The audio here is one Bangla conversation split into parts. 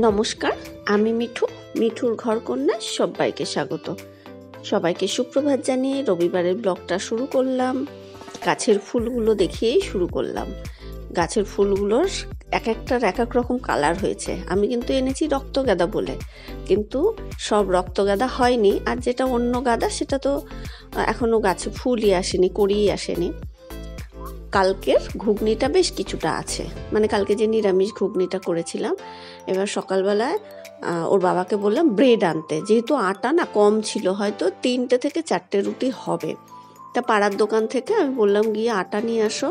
নমস্কার, আমি মিঠুর ঘরকন্যা সবাইকে স্বাগত। সবাইকে সুপ্রভাত জানিয়ে রবিবারের ব্লগটা শুরু করলাম। গাছের ফুলগুলো দেখিয়েই শুরু করলাম। গাছের ফুলগুলোর এক একটার এক এক রকম কালার হয়েছে। আমি কিন্তু এনেছি রক্তগাঁদা বলে, কিন্তু সব রক্তগাঁদা হয়নি। আর যেটা অন্য গাঁদা সেটা তো এখনও গাছে ফুলই আসেনি, করেই আসেনি। কালকের ঘুগনিটা বেশ কিছুটা আছে, মানে কালকে যে নিরামিষ ঘুগনিটা করেছিলাম। এবার সকালবেলায় ওর বাবাকে বললাম ব্রেড আনতে, যেহেতু আটা না কম ছিল, হয়তো 3টে থেকে 4টে রুটি হবে। তা পাড়ার দোকান থেকে আমি বললাম গিয়ে আটা নিয়ে আসো।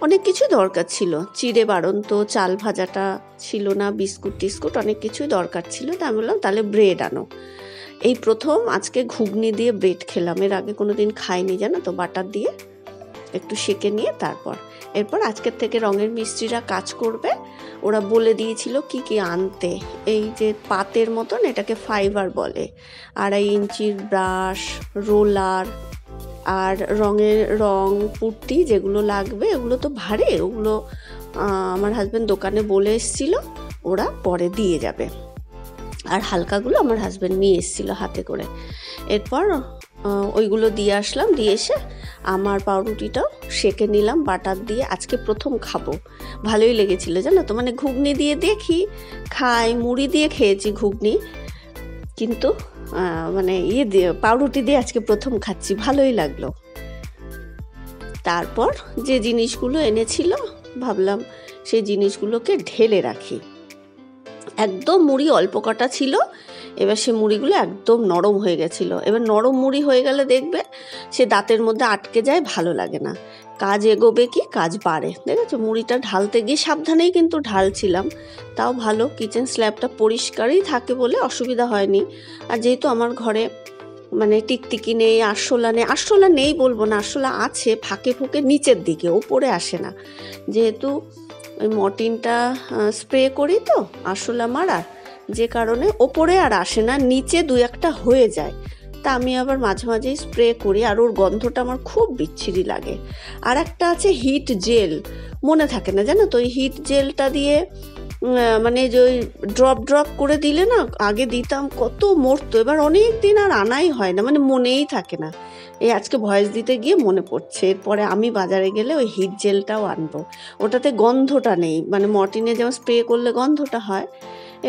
অনেক কিছু দরকার ছিল, চিড়ে বাড়ন্ত, চাল ভাজাটা ছিল না, বিস্কুট টিস্কুট অনেক কিছুই দরকার ছিল। তা আমি বললাম তাহলে ব্রেড আনো। এই প্রথম আজকে ঘুগনি দিয়ে ব্রেড খেলাম, এর আগে কোনো দিন খাইনি জানো তো। বাটার দিয়ে একটু সেঁকে নিয়ে এরপর আজকের থেকে রঙের মিস্ত্রিরা কাজ করবে। ওরা বলে দিয়েছিল কি কি আনতে। এই যে পাতের মতন, এটাকে ফাইবার বলে, 2.5 ইঞ্চির ব্রাশ, রোলার, আর রং পুট্টি যেগুলো লাগবে। এগুলো তো ভারী, ওগুলো আমার হাজব্যান্ড দোকানে বলে এসেছিল, ওরা পরে দিয়ে যাবে। আর হালকাগুলো আমার হাজব্যান্ড নিয়ে এসেছিলো হাতে করে। এরপর ওইগুলো দিয়ে আসলাম, দিয়ে এসে আমার পাউরুটিটাও সেঁকে নিলাম বাটার দিয়ে। আজকে প্রথম খাবো, ভালোই লেগেছিল জানো তো। মানে ঘুগনি দিয়ে দেখি খাই, মুড়ি দিয়ে খেয়েছি ঘুগনি, কিন্তু মানে দিয়ে পাউরুটি দিয়ে আজকে প্রথম খাচ্ছি, ভালোই লাগলো। তারপর যে জিনিসগুলো এনেছিল ভাবলাম সেই জিনিসগুলোকে ঢেলে রাখি। একদম মুড়ি অল্প কটা ছিল, এবার সে মুড়িগুলো একদম নরম হয়ে গেছিলো। এবার নরম মুড়ি হয়ে গেলে দেখবে সে দাঁতের মধ্যে আটকে যায়, ভালো লাগে না। কাজ এগোবে কি কাজ বাড়ে, দেখেছো। মুড়িটা ঢালতে গিয়ে সাবধানেই কিন্তু ঢালছিলাম, তাও ভালো কিচেন স্ল্যাবটা পরিষ্কারই থাকে বলে অসুবিধা হয়নি। আর যেহেতু আমার ঘরে মানে টিকটিকি নেই, আরশোলা নেই বলবো না, আরশোলা আছে ফাঁকে ফুঁকে নিচের দিকে, ওপরে আসে না। যেহেতু ওই মর্টিনটা স্প্রে করি তো আরশোলা মারার, যে কারণে ওপরে আর আসে না, নিচে 2-1টা হয়ে যায়। তা আমি আবার মাঝে মাঝেই স্প্রে করি, আর ওর গন্ধটা আমার খুব বিচ্ছিরি লাগে। আর একটা আছে হিট জেল, মনে থাকে না জানো তো। ওই হিট জেলটা দিয়ে মানে যে ওই ড্রপ করে দিলে না, আগে দিতাম কত মরতো, এবার অনেক দিন আর আনাই হয় না, মানে মনেই থাকে না। এই আজকে ভয়েস দিতে গিয়ে মনে পড়ছে, এরপরে আমি বাজারে গেলে ওই হিট জেলটাও আনবো। ওটাতে গন্ধটা নেই, মানে মর্টিনে যেমন স্প্রে করলে গন্ধটা হয়।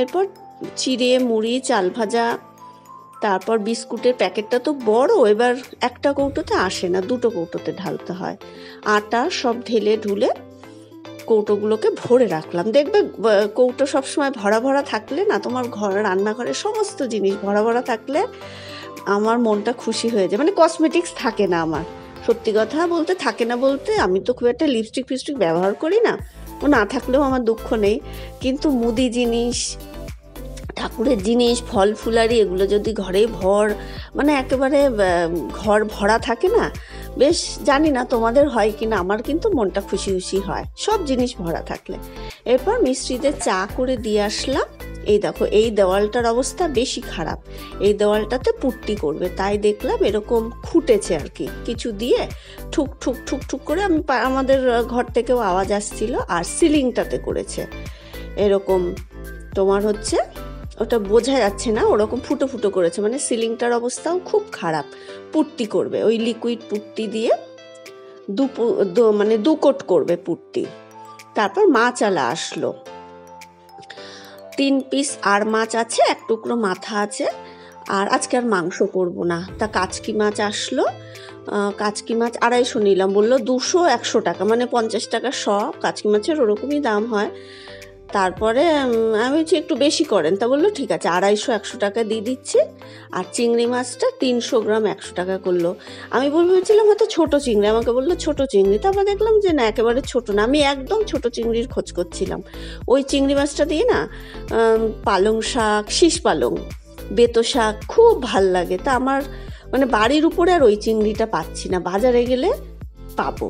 এরপর চিড়ে, মুড়ি, চাল ভাজা, তারপর বিস্কুটের প্যাকেটটা তো বড়, এবার একটা কৌটোতে আসে না, 2টো কৌটোতে ঢালতে হয়। আটা সব ঢেলে ঢুলে কৌটোগুলোকে ভরে রাখলাম। দেখবে কৌটো সবসময় ভরা থাকলে না, তোমার রান্নাঘরের সমস্ত জিনিস ভরা থাকলে আমার মনটা খুশি হয়ে যায়। মানে কসমেটিক্স থাকে না আমার, সত্যি কথা বলতে থাকে না বলতে, আমি তো খুব একটা লিপস্টিক ফিপস্টিক ব্যবহার করি না, ও না থাকলেও আমার দুঃখ নেই। কিন্তু মুদি জিনিস, ঠাকুরের জিনিস, ফল ফুলারি, এগুলো যদি ঘরে মানে একেবারে ঘর ভরা থাকে না, বেশ, জানি না তোমাদের হয় কি না, আমার কিন্তু মনটা খুশি হয় সব জিনিস ভরা থাকলে। এরপর মিস্ত্রিদের চা করে দিয়ে আসলাম। এই দেখো, এই দেওয়ালটার অবস্থা বেশি খারাপ, এই দেওয়ালটাতে পুট্টি করবে, তাই দেখলাম এরকম খুঁটেছে আর কি, কিছু দিয়ে ঠুক ঠুক করে। আমাদের ঘর থেকেও আওয়াজ আসছিল। আর সিলিংটাতে করেছে এরকম, তোমার হচ্ছে ওটা বোঝা যাচ্ছে না, ওরকম ফুটো করেছে, মানে সিলিংটার অবস্থাও খুব খারাপ। পুট্টি করবে, ওই লিকুইড পুট্টি দিয়ে মানে 2 কোট করবে পুট্টি। তারপর মাছ আলা আসলো, 3 পিস আর মাছ আছে, 1 টুকরো মাথা আছে। আর আজকে আর মাংস করবো না। তা কাচকি মাছ আসলো, কাচকি মাছ 250 নিলাম, বললো 200-100 টাকা, মানে 50 টাকা শ। কাচকি মাছের ওরকমই দাম হয়। তারপরে আমি বলছি একটু বেশি করেন, তা বললো ঠিক আছে, 250-100 টাকা দিয়ে দিচ্ছি। আর চিংড়ি মাছটা 300 গ্রাম 100 টাকা করলো। আমি ভেবেছিলাম হয়তো ছোটো চিংড়ি, আমাকে বললো ছোটো চিংড়ি। তারপর দেখলাম যে না, একেবারে ছোটো না। আমি একদম ছোটো চিংড়ির খোঁজ করছিলাম। ওই চিংড়ি মাছটা দিয়ে না পালং শাক, শীষ পালং, বেতো শাক খুব ভাল লাগে। তা আমার মানে বাড়ির উপরে আর ওই চিংড়িটা পাচ্ছি না, বাজারে গেলে পাবো।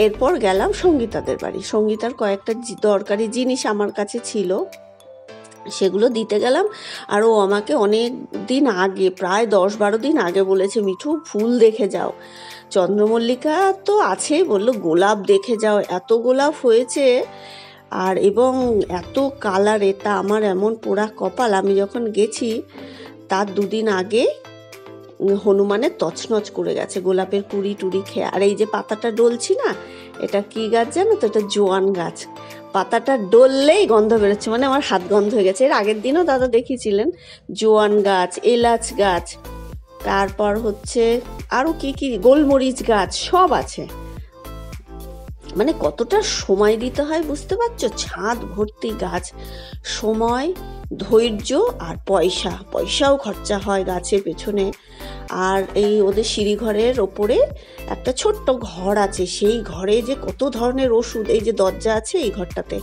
এরপর গেলাম সঙ্গীতাদের বাড়ি। সঙ্গীতার কয়েকটা দরকারি জিনিস আমার কাছে ছিল, সেগুলো দিতে গেলাম। আর ও আমাকে অনেক দিন আগে, প্রায় 10-12 দিন আগে বলেছে, মিঠু ফুল দেখে যাও। চন্দ্রমল্লিকা তো আছে, বললো গোলাপ দেখে যাও, এত গোলাপ হয়েছে। আর এবং এত কালার, এটা আমার এমন পোড়া কপাল, আমি যখন গেছি তার 2 দিন আগে হনুমানের তছনছ করে গেছে গোলাপের কুড়ি টুড়ি খেয়ে। আর এই যে পাতাটা ডলছি না, এটা কি গাছ জানো তো? এটা জোয়ান গাছ। পাতাটা ডললেই গন্ধ বেরোচ্ছে, মানে আমার হাত গন্ধ হয়ে গেছে। এর আগের দিনও দাদা দেখিয়েছিলেন জোয়ান গাছ, এলাচ গাছ, তারপর হচ্ছে আরও কি কি গোলমরিচ গাছ সব আছে। মানে কতটা সময় দিতে হয় বুঝতে পারছো? ছাদ ভর্তি গাছ, সময়, ধৈর্য আর পয়সাও খরচা হয় গাছের পেছনে। আর এই ওদের সিঁড়িঘরের ওপরে একটা ছোট্ট ঘর আছে, সেই ঘরে যে কত ধরনের ওষুধ, এই যে দরজা আছে এই ঘরটাতে,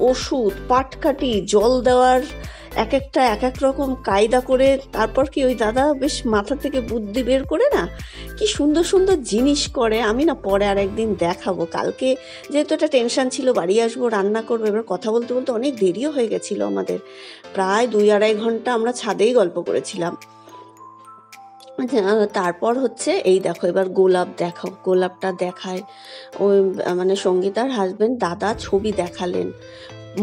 ওষুধ, পাটকাঠি, জল দেওয়ার এক একটা এক এক রকম কায়দা করে। তারপর কি ওই দাদা বেশ মাথা থেকে বুদ্ধি বের করে না কি সুন্দর সুন্দর জিনিস করে। আমি না পরে আর একদিন দেখাবো। কালকে যেহেতু একটা টেনশন ছিল, বাড়ি আসবো, রান্না করবো, এবার কথা বলতে বলতে অনেক দেরিও হয়ে গেছিলো আমাদের, প্রায় 2-2.5 ঘন্টা আমরা ছাদেই গল্প করেছিলাম। তারপর হচ্ছে এই দেখো, এবার গোলাপ দেখাও, গোলাপটা দেখায়। ওই মানে সঙ্গীতার হাজবেন্ড দাদা ছবি দেখালেন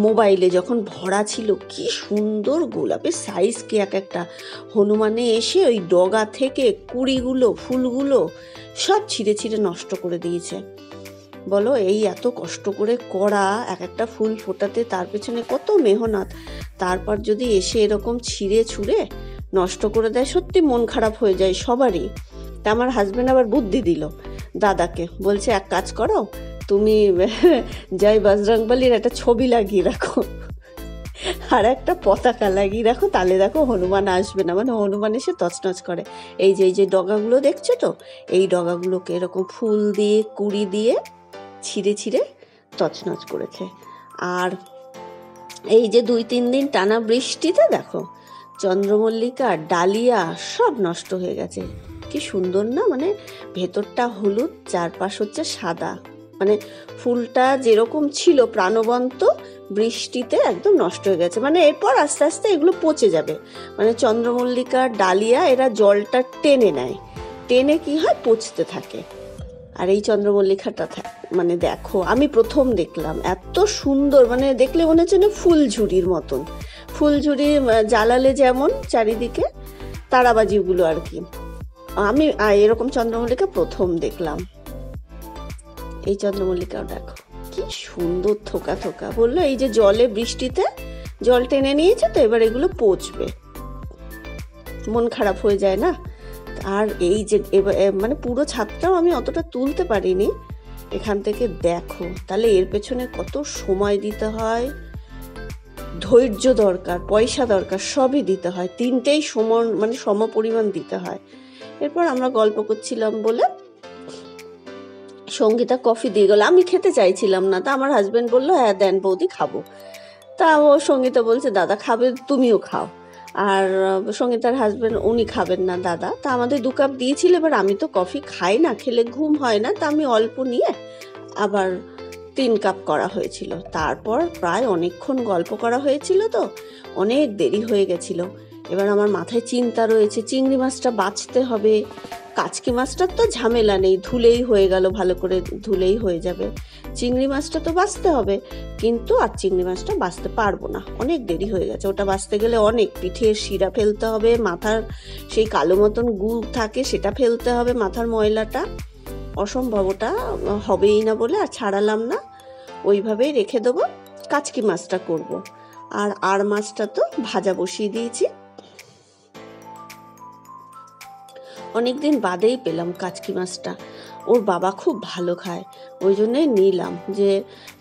মোবাইলে, যখন ভরা ছিল কি সুন্দর গোলাপের সাইজ কি এক একটা। হনুমানে এসে ওই ডগা থেকে কুড়িগুলো ফুলগুলো সব ছিঁড়ে ছিঁড়ে নষ্ট করে দিয়েছে। বলো, এই এত কষ্ট করে করা এক একটা ফুল ফোটাতে, তার পেছনে কত মেহনত, তারপর যদি এসে এরকম ছিঁড়ে ছুঁড়ে নষ্ট করে দেয়, সত্যি মন খারাপ হয়ে যায় সবারই। তা আমার হাজবেন্ড আবার বুদ্ধি দিল দাদাকে, বলছে এক কাজ করো, তুমি জয় বজরংবলীর একটা ছবি লাগিয়ে রাখো আর একটা পতাকা লাগিয়ে রাখো, তাহলে দেখো হনুমান আসবে না, মানে হনুমান এসে তছনছ করে। এই যে ডগাগুলো দেখছো তো, এই ডগাগুলোকে এরকম ফুল দিয়ে কুড়ি দিয়ে ছিঁড়ে ছিঁড়ে তছনছ করেছে। আর এই যে 2-3 দিন টানা বৃষ্টিতে দেখো চন্দ্রমল্লিকা, ডালিয়া সব নষ্ট হয়ে গেছে। কি সুন্দর না, মানে ভেতরটা হলুদ, চারপাশ হচ্ছে সাদা, মানে ফুলটা যেরকম ছিল প্রাণবন্ত, বৃষ্টিতে একদম নষ্ট হয়ে গেছে। মানে এরপর আস্তে আস্তে এগুলো পচে যাবে। মানে চন্দ্রমল্লিকা, ডালিয়া এরা জলটা টেনে নেয়, টেনে কি হয় পচতে থাকে। আর এই চন্দ্রমল্লিকাটা মানে দেখো, আমি প্রথম দেখলাম এত সুন্দর, মানে দেখলে মনে হচ্ছে না ফুলঝুরির মতন, ফুলঝুরি জ্বালালে যেমন চারিদিকে তারাবাজিগুলো আর কি। আমি এরকম চন্দ্রমল্লিকা প্রথম দেখলাম। এই চন্দ্রমল্লিকাও দেখো কি সুন্দর থোকা থোকা। বললো এই যে জলে বৃষ্টিতে জল টেনে নিয়েছে তো, এবার এগুলো পচবে, মন খারাপ হয়ে যায় না। আর এই যে মানে পুরো ছাদটাও আমি অতটা তুলতে পারিনি, এখান থেকে দেখো, তাহলে এর পেছনে কত সময় দিতে হয়, ধৈর্য দরকার, পয়সা দরকার, সবই দিতে হয়, তিনটেই মানে সম পরিমাণ দিতে হয়। এরপর আমরা গল্প করছিলাম বলে সঙ্গীতা কফি দিয়ে গেল, আমি খেতে চাইছিলাম না, তা আমার হাজবেন্ড বললো হ্যাঁ দেন বৌদি খাবো। তা ও সঙ্গীতা বলছে দাদা খাবে, তুমিও খাও। আর সঙ্গীতার হাজবেন্ড উনি খাবেন না দাদা, তা আমাদের 2 কাপ দিয়েছিল। এবার আমি তো কফি খাই না, খেলে ঘুম হয় না, তা আমি অল্প নিয়ে আবার 3 কাপ করা হয়েছিল। তারপর প্রায় অনেকক্ষণ গল্প করা হয়েছিল, তো অনেক দেরি হয়ে গেছিল। এবার আমার মাথায় চিন্তা রয়েছে, চিংড়ি মাছটা বাছতে হবে, কাচকি মাছটার তো ঝামেলা নেই, ধুলেই হয়ে গেল, ভালো করে ধুলেই হয়ে যাবে। চিংড়ি মাছটা তো বাছতে হবে, কিন্তু আর চিংড়ি মাছটা বাছতে পারবো না, অনেক দেরি হয়ে গেছে। ওটা বাছতে গেলে অনেক পিঠের শিরা ফেলতে হবে, মাথার সেই কালো মতন গুড় থাকে সেটা ফেলতে হবে, মাথার ময়লাটা অসম্ভব, ওটা হবেই না বলে আর ছাড়ালাম না, ওইভাবেই রেখে দেবো। কাচকি মাছটা করব। আর মাছটা তো ভাজা বসিয়ে দিয়েছি, অনেকদিন বাদেই পেলাম কাচকি মাছটা। ওর বাবা খুব ভালো খায়, ওই জন্যই নিলাম, যে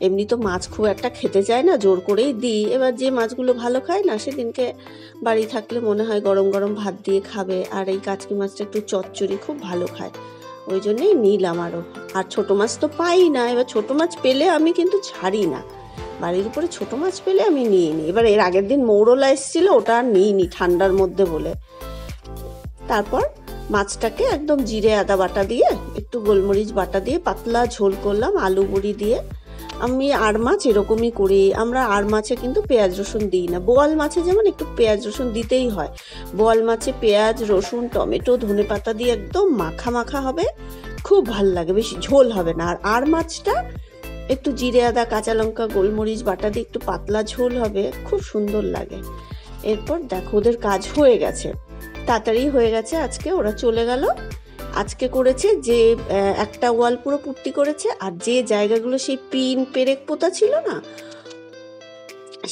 এমনি তো মাছ খুব একটা খেতে চায় না, জোর করেই দিই। এবার যে মাছগুলো ভালো খায় না, সেদিনকে বাড়ি থাকলে মনে হয় গরম গরম ভাত দিয়ে খাবে। আর এই কাচকি মাছটা একটু চচ্চড়ি খুব ভালো খায়, ওই জন্যই নিলাম আরও। আর ছোটো মাছ তো পাই না, এবার ছোটো মাছ পেলে আমি কিন্তু ছাড়ি না, বাড়ির উপরে ছোটো মাছ পেলে আমি নিয়ে নিই। এবার এর আগের দিন মৌরলা এসেছিলো, ওটা আর নিইনি ঠান্ডার মধ্যে বলে। তারপর মাছটাকে একদম জিরে আদা বাটা দিয়ে, একটু গোলমরিচ বাটা দিয়ে পাতলা ঝোল করলাম আলু বড়ি দিয়ে। আমি আর মাছ এরকমই করি, আমরা আর মাছে কিন্তু পেঁয়াজ রসুন দিই না। বোয়াল মাছে যেমন একটু পেঁয়াজ রসুন দিতেই হয়, বোয়াল মাছে পেঁয়াজ রসুন টমেটো ধনে পাতা দিয়ে একদম মাখা মাখা হবে, খুব ভাল লাগে, বেশি ঝোল হবে না। আর মাছটা একটু জিরে আদা কাঁচা লঙ্কা গোলমরিচ বাটা দিয়ে একটু পাতলা ঝোল হবে, খুব সুন্দর লাগে। এরপর দেখো ওদের কাজ হয়ে গেছে, তাড়াতাড়ি হয়ে গেছে। আজকে ওরা চলে গেল। আজকে করেছে যে একটা ওয়াল পুরো পুট্টি করেছে, আর যে জায়গাগুলো সেই পিন পেরেক পোতা ছিল না,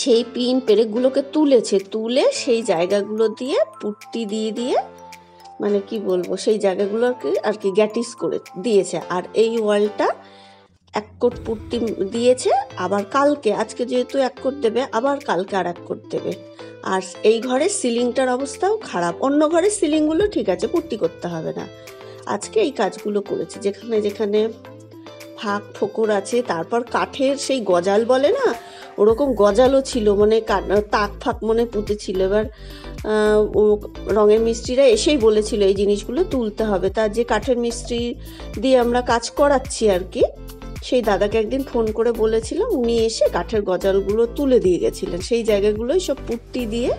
সেই পিন পেরেকগুলোকে তুলেছে, তুলে সেই জায়গাগুলো দিয়ে পুট্টি দিয়ে দিয়ে মানে কি বলবো সেই জায়গাগুলোকে আর কি গ্যাটিস করে দিয়েছে। আর এই ওয়ালটা 1 কোট পুট্টি দিয়েছে, আবার কালকে, আজকে যেহেতু 1 কোট দেবে, আবার কালকে আর 1 কোট দেবে। আর এই ঘরের সিলিংটার অবস্থাও খারাপ, অন্য ঘরের সিলিংগুলো ঠিক আছে, পুট্টি করতে হবে না। আজকে এই কাজগুলো করেছে, যেখানে যেখানে ফাঁক ফোকর আছে। তারপর কাঠের সেই গজাল বলে না, ওরকম গজালও ছিল, মানে তাক ফাঁক মনে পুঁতেছিল। এবার রঙের মিস্ত্রিরা এসেই বলেছিল এই জিনিসগুলো তুলতে হবে। তার যে কাঠের মিস্ত্রি দিয়ে আমরা কাজ করাচ্ছি আর কি, সেই দাদাকে একদিন ফোন করে বলেছিলাম, উনি এসে কাঠের গজালগুলো তুলে দিয়ে গেছিলেন। সেই জায়গাগুলোই সব পুট্টি দিয়ে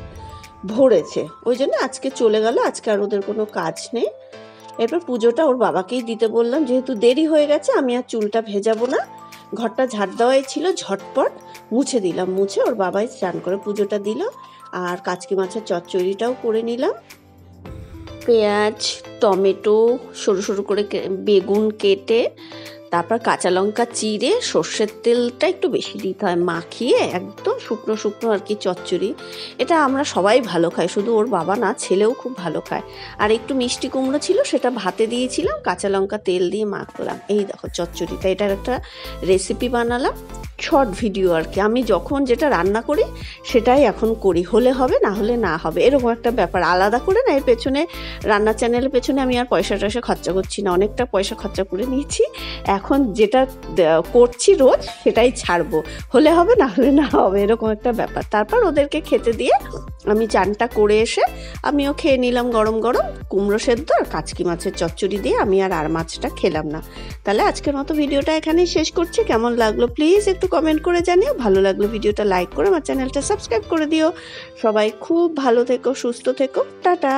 ভরেছে, ওই জন্য আজকে চলে গেল। আজকে আর ওদের কোনো কাজ নেই। এরপর পুজোটা ওর বাবাকেই দিতে বললাম, যেহেতু দেরি হয়ে গেছে আমি আর চুলটা ভেজাবো না। ঘরটা ঝাড় দেওয়াই ছিল, ঝটপট মুছে দিলাম। মুছে ওর বাবাই স্নান করে পুজোটা দিল। আর কাচকি মাছের চচ্চড়িটাও করে নিলাম। পেঁয়াজ টমেটো সরু সরু করে বেগুন কেটে, তারপর কাঁচা লঙ্কা চিড়ে, সর্ষের তেলটা একটু বেশি দিতে হয়, মাখিয়ে একদম শুকনো শুকনো আর কি চচ্চড়ি। এটা আমরা সবাই ভালো খাই, শুধু ওর বাবা না, ছেলেও খুব ভালো খায়। আর একটু মিষ্টি কুমড়ো ছিল, সেটা ভাতে দিয়েছিলাম, কাঁচা লঙ্কা তেল দিয়ে মাখলাম। এই দেখো চচ্চড়িটা, এটার একটা রেসিপি বানালাম, শর্ট ভিডিও আর কি। আমি যখন যেটা রান্না করি সেটাই এখন করি, হলে হবে না হলে না হবে, এরকম একটা ব্যাপার। আলাদা করে না, এর পেছনে রান্নার চ্যানেলের পেছনে আমি আর পয়সা টয়সা খরচা করছি না, অনেকটা পয়সা খরচা করে নিয়েছি। এখন যেটা করছি রোজ সেটাই ছাড়বো, হলে হবে না হলে না হবে, এরকম একটা ব্যাপার। তারপর ওদেরকে খেতে দিয়ে আমি চানটা করে এসে আমিও খেয়ে নিলাম গরম গরম কুমড়ো সেদ্ধ আর কাচকি মাছের চচ্চড়ি দিয়ে। আমি আর মাছটা খেলাম না। তাহলে আজকের মতো ভিডিওটা এখানেই শেষ করছি। কেমন লাগলো প্লিজ একটু কমেন্ট করে জানিও। ভালো লাগলো ভিডিওটা লাইক করে আমার চ্যানেলটা সাবস্ক্রাইব করে দিও। সবাই খুব ভালো থেকো, সুস্থ থেকো, টাটা।